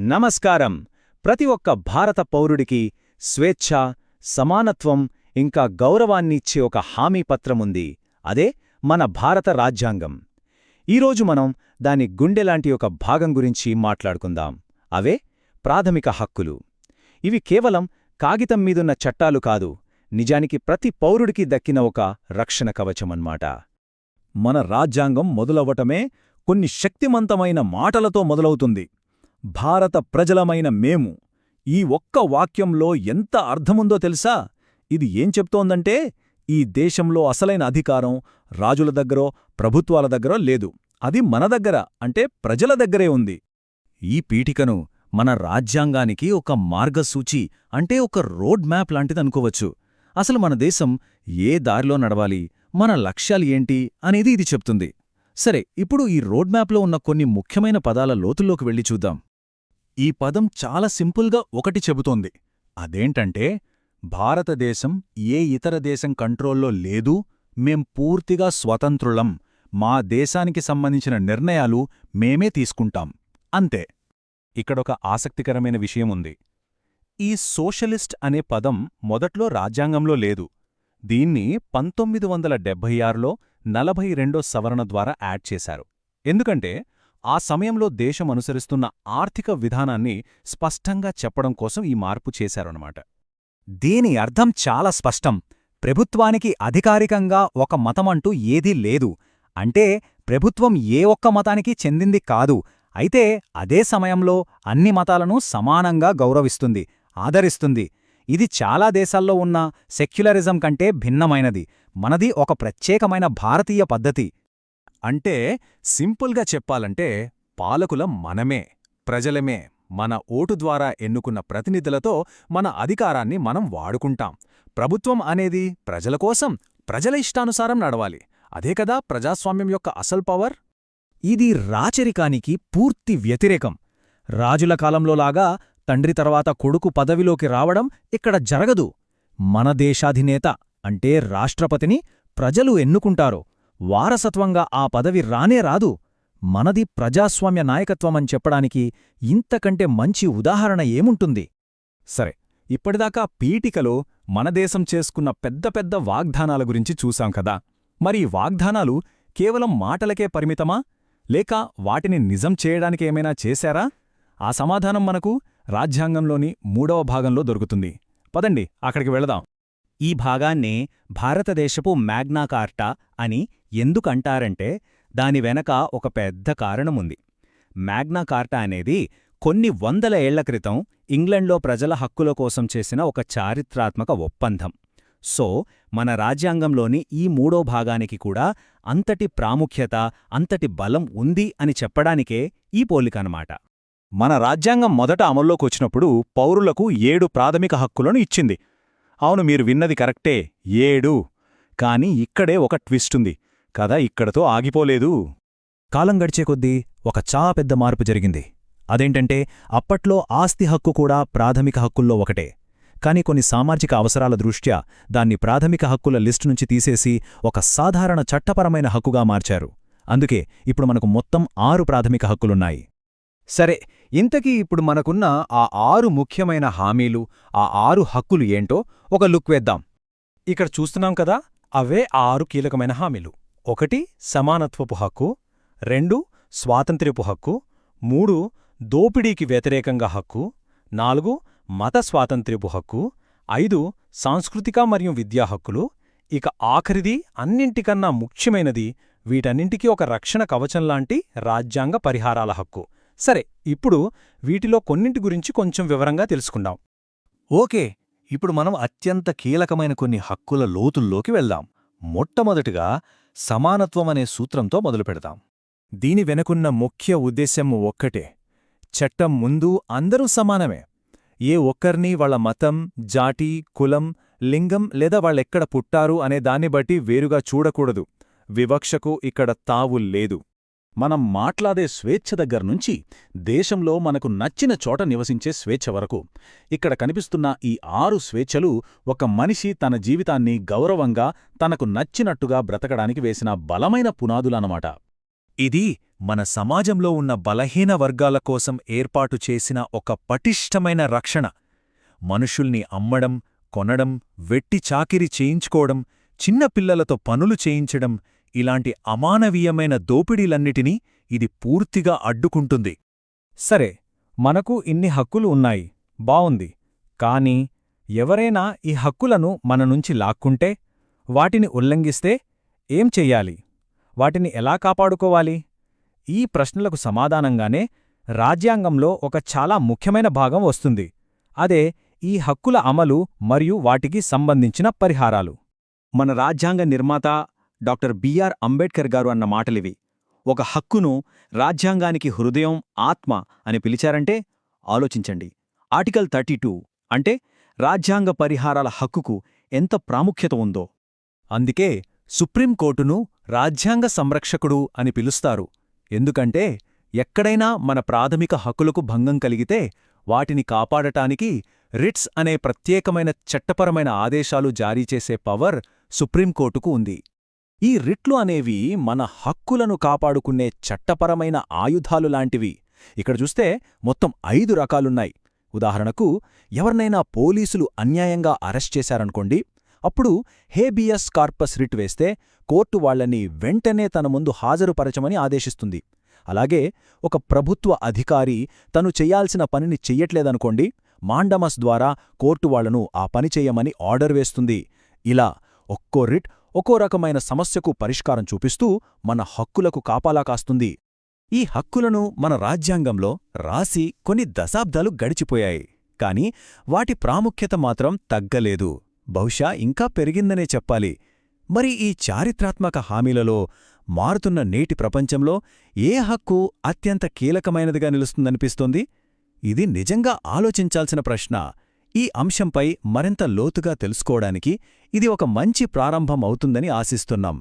నమస్కారం. ప్రతి ఒక్క భారత పౌరుడికి స్వేచ్ఛ, సమానత్వం ఇంకా గౌరవాన్నిచ్చే ఒక హామీ పత్రముంది. అదే మన భారత రాజ్యాంగం. ఈరోజు మనం దాని గుండెలాంటి ఒక భాగం గురించి మాట్లాడుకుందాం. అవే ప్రాథమిక హక్కులు. ఇవి కేవలం కాగితం మీదున్న చట్టాలు కాదు, నిజానికి ప్రతి పౌరుడికి దక్కిన ఒక రక్షణ కవచమన్నమాట. మన రాజ్యాంగం మొదలవటమే కొన్ని శక్తిమంతమైన మాటలతో మొదలవుతుంది. భారత ప్రజలమైన మేము. ఈ ఒక్క వాక్యంలో ఎంత అర్థముందో తెలుసా? ఇది ఏం చెప్తోందంటే, ఈ దేశంలో అసలైన అధికారం రాజుల దగ్గరో ప్రభుత్వాల దగ్గరో లేదు. అది మన దగ్గర, అంటే ప్రజల దగ్గరే ఉంది. ఈ పీఠికను మన రాజ్యాంగానికి ఒక మార్గసూచి, అంటే ఒక రోడ్ మ్యాప్ లాంటిదనుకోవచ్చు. అసలు మన దేశం ఏ దారిలో నడవాలి, మన లక్ష్యాలు ఏంటి అనేది ఇది చెప్తుంది. సరే, ఇప్పుడు ఈ రోడ్ మ్యాప్లో ఉన్న కొన్ని ముఖ్యమైన పదాల లోతుల్లోకి వెళ్ళి చూద్దాం. ఈ పదం చాలా సింపుల్గా ఒకటి చెబుతోంది. అదేంటంటే, భారతదేశం ఏ ఇతర దేశం కంట్రోల్లో లేదు, మేం పూర్తిగా స్వతంత్రులం, మా దేశానికి సంబంధించిన నిర్ణయాలు మేమే తీసుకుంటాం, అంతే. ఇక్కడొక ఆసక్తికరమైన విషయముంది. ఈ సోషలిస్ట్ అనే పదం మొదట్లో రాజ్యాంగంలో లేదు. దీన్ని 1976లో 42వ సవరణ ద్వారా యాడ్ చేశారు. ఎందుకంటే ఆ సమయంలో దేశం అనుసరిస్తున్న ఆర్థిక విధానాన్ని స్పష్టంగా చెప్పడం కోసం ఈ మార్పు చేశారన్నమాట. దీని అర్థం చాలా స్పష్టం. ప్రభుత్వానికి అధికారికంగా ఒక మతమంటూ ఏదీ లేదు. అంటే ప్రభుత్వం ఏ ఒక్క మతానికి చెందింది కాదు. అయితే అదే సమయంలో అన్ని మతాలను సమానంగా గౌరవిస్తుంది, ఆదరిస్తుంది. ఇది చాలా దేశాల్లో ఉన్న సెక్యులరిజం కంటే భిన్నమైనది. మనది ఒక ప్రత్యేకమైన భారతీయ పద్ధతి. అంటే సింపుల్గా చెప్పాలంటే, పాలకులం మనమే, ప్రజలమే. మన ఓటు ద్వారా ఎన్నుకున్న ప్రతినిధులతో మన అధికారాన్ని మనం వాడుకుంటాం. ప్రభుత్వం అనేది ప్రజల కోసం, ప్రజల ఇష్టానుసారం నడవాలి. అదే కదా ప్రజాస్వామ్యం యొక్క అసలు పవర్. ఇది రాచరికానికి పూర్తి వ్యతిరేకం. రాజుల కాలంలోలాగా తండ్రి తర్వాత కొడుకు పదవిలోకి రావడం ఇక్కడ జరగదు. మన దేశాధినేత అంటే రాష్ట్రపతిని ప్రజలు ఎన్నుకుంటారు. వారసత్వంగా ఆ పదవి రానే రాదు. మనది ప్రజాస్వామ్య నాయకత్వమని చెప్పడానికి ఇంతకంటే మంచి ఉదాహరణ ఏముంటుంది? సరే, ఇప్పటిదాకా పీఠికలో మన దేశం చేసుకున్న పెద్ద పెద్ద వాగ్దానాల గురించి చూశాం కదా. మరి ఈ వాగ్దానాలు కేవలం మాటలకే పరిమితమా, లేక వాటిని నిజం చేయడానికేమైనా చేశారా? ఆ సమాధానం మనకు రాజ్యాంగంలోని 3వ భాగంలో దొరుకుతుంది. పదండి, అక్కడికి వెళదాం. ఈ భాగాన్నే భారతదేశపు మ్యాగ్నా కార్టా అని ఎందుకంటారంటే, దాని వెనక ఒక పెద్ద కారణముంది. మ్యాగ్నా కార్టా అనేది కొన్ని వందల ఏళ్ల క్రితం ఇంగ్లండ్లో ప్రజల హక్కుల కోసం చేసిన ఒక చారిత్రాత్మక ఒప్పందం. సో మన రాజ్యాంగంలోని ఈ 3వ భాగానికి కూడా అంతటి ప్రాముఖ్యత, అంతటి బలం ఉంది అని చెప్పడానికే ఈ పోలికనమాట. మన రాజ్యాంగం మొదట అమల్లోకొచ్చినప్పుడు పౌరులకు 7 ప్రాథమిక హక్కులను ఇచ్చింది. అవును, మీరు విన్నది కరెక్టే, 7. కాని ఇక్కడే ఒక ట్విస్టుంది. కథ ఇక్కడతో ఆగిపోలేదు. కాలం గడిచే కొద్దీ ఒక చాలా పెద్ద మార్పు జరిగింది. అదేంటంటే, అప్పట్లో ఆస్తి హక్కు కూడా ప్రాథమిక హక్కుల్లో ఒకటే. కాని కొన్ని సామాజిక అవసరాల దృష్ట్యా దాన్ని ప్రాథమిక హక్కుల లిస్టు నుంచి తీసేసి ఒక సాధారణ చట్టపరమైన హక్కుగా మార్చారు. అందుకే ఇప్పుడు మనకు మొత్తం 6 ప్రాథమిక హక్కులున్నాయి. సరే, ఇంతకీ ఇప్పుడు మనకున్న ఆ 6 ముఖ్యమైన హామీలు, ఆ 6 హక్కులు ఏంటో ఒక లుక్ వేద్దాం. ఇక్కడ చూస్తున్నాం కదా, అవే 6 కీలకమైన హామీలు. 1 సమానత్వపు హక్కు, 2 స్వాతంత్ర్యపు హక్కు, 3 దోపిడీకి వ్యతిరేకంగా హక్కు, 4 మత స్వాతంత్ర్యపు హక్కు, 5 సాంస్కృతిక మరియు విద్యా హక్కులు, ఇక ఆఖరిది అన్నింటికన్నా ముఖ్యమైనది, వీటన్నింటికీ ఒక రక్షణ కవచంలాంటి రాజ్యాంగ పరిహారాల హక్కు. సరే, ఇప్పుడు వీటిలో కొన్నింటి గురించి కొంచెం వివరంగా తెలుసుకుందాం. ఓకే, ఇప్పుడు మనం అత్యంత కీలకమైన కొన్ని హక్కుల లోతుల్లోకి వెళ్దాం. మొట్టమొదటిగా సమానత్వం అనే సూత్రంతో మొదలుపెడదాం. దీని వెనుకున్న ముఖ్య ఉద్దేశ్యం ఒక్కటే: చట్టం ముందు అందరూ సమానమే. ఏ ఒక్కర్నీ వాళ్ల మతం, జాతి, కులం, లింగం లేదా వాళ్ళెక్కడ పుట్టారు అనే దాన్ని బట్టి వేరుగా చూడకూడదు. వివక్షకు ఇక్కడ తావు లేదు. మనం మాట్లాడే స్వేచ్ఛ దగ్గర్నుంచి దేశంలో మనకు నచ్చిన చోట నివసించే స్వేచ్ఛ వరకు ఇక్కడ కనిపిస్తున్న ఈ 6 స్వేచ్ఛలు ఒక మనిషి తన జీవితాన్ని గౌరవంగా తనకు నచ్చినట్టుగా బ్రతకడానికి వేసిన బలమైన పునాదులన్నమాట. ఇది మన సమాజంలో ఉన్న బలహీన వర్గాల కోసం ఏర్పాటు చేసిన ఒక పటిష్టమైన రక్షణ. మనుషుల్ని అమ్మడం, కొనడం, వెట్టి చాకిరీ చేయించుకోవడం, చిన్నపిల్లలతో పనులు చేయించడం, ఇలాంటి అమానవీయమైన దోపిడీలన్నిటినీ ఇది పూర్తిగా అడ్డుకుంటుంది. సరే, మనకు ఇన్ని హక్కులు ఉన్నాయి, బావుంది. కానీ ఎవరైనా ఈ హక్కులను మన నుంచి లాక్కుంటే, వాటిని ఉల్లంఘిస్తే ఏం చెయ్యాలి? వాటిని ఎలా కాపాడుకోవాలి? ఈ ప్రశ్నలకు సమాధానంగానే రాజ్యాంగంలో ఒక చాలా ముఖ్యమైన భాగం వస్తుంది. అదే ఈ హక్కుల అమలు మరియు వాటికి సంబంధించిన పరిహారాలు. మన రాజ్యాంగ నిర్మాత డాక్టర్ బిఆర్ అంబేడ్కర్ గారు అన్న మాటలివి. ఒక హక్కును రాజ్యాంగానికి హృదయం, ఆత్మ అని పిలిచారంటే ఆలోచించండి. ఆర్టికల్ 32 అంటే రాజ్యాంగ పరిహారాల హక్కుకు ఎంత ప్రాముఖ్యత ఉందో. అందుకే సుప్రీంకోర్టును రాజ్యాంగ సంరక్షకుడు అని పిలుస్తారు. ఎందుకంటే ఎక్కడైనా మన ప్రాథమిక హక్కులకు భంగం కలిగితే వాటిని కాపాడటానికి రిట్స్ అనే ప్రత్యేకమైన చట్టపరమైన ఆదేశాలు జారీ చేసే పవర్ సుప్రీంకోర్టుకు ఉంది. ఈ రిట్లు అనేవి మన హక్కులను కాపాడుకునే చట్టపరమైన ఆయుధాలు లాంటివి. ఇక్కడ చూస్తే మొత్తం 5 రకాలున్నాయి. ఉదాహరణకు, ఎవరినైనా పోలీసులు అన్యాయంగా అరెస్ట్ చేశారనుకోండి, అప్పుడు హేబియస్ కార్పస్ రిట్ వేస్తే కోర్టు వాళ్లని వెంటనే తన ముందు హాజరుపరచమని ఆదేశిస్తుంది. అలాగే ఒక ప్రభుత్వ అధికారి తను చెయ్యాల్సిన పనిని చెయ్యట్లేదనుకోండి, మాండమస్ ద్వారా కోర్టు వాళ్లను ఆ పని చెయ్యమని ఆర్డర్ వేస్తుంది. ఇలా ఒక్కో రిట్ ఒక్కో రకమైన సమస్యకు పరిష్కారం చూపిస్తూ మన హక్కులకు కాపాలా కాస్తుంది. ఈ హక్కులను మన రాజ్యాంగంలో రాసి కొన్ని దశాబ్దాలు గడిచిపోయాయి. కాని వాటి ప్రాముఖ్యత మాత్రం తగ్గలేదు. బహుశా ఇంకా పెరిగిందనే చెప్పాలి. మరి ఈ చారిత్రాత్మక హామీలలో మారుతున్న నేటి ప్రపంచంలో ఏ హక్కు అత్యంత కీలకమైనదిగా నిలుస్తుందనిపిస్తోంది? ఇది నిజంగా ఆలోచించాల్సిన ప్రశ్న. ఈ అంశంపై మరింత లోతుగా తెలుసుకోవడానికి ఇది ఒక మంచి ప్రారంభం అవుతుందని ఆశిస్తున్నాం.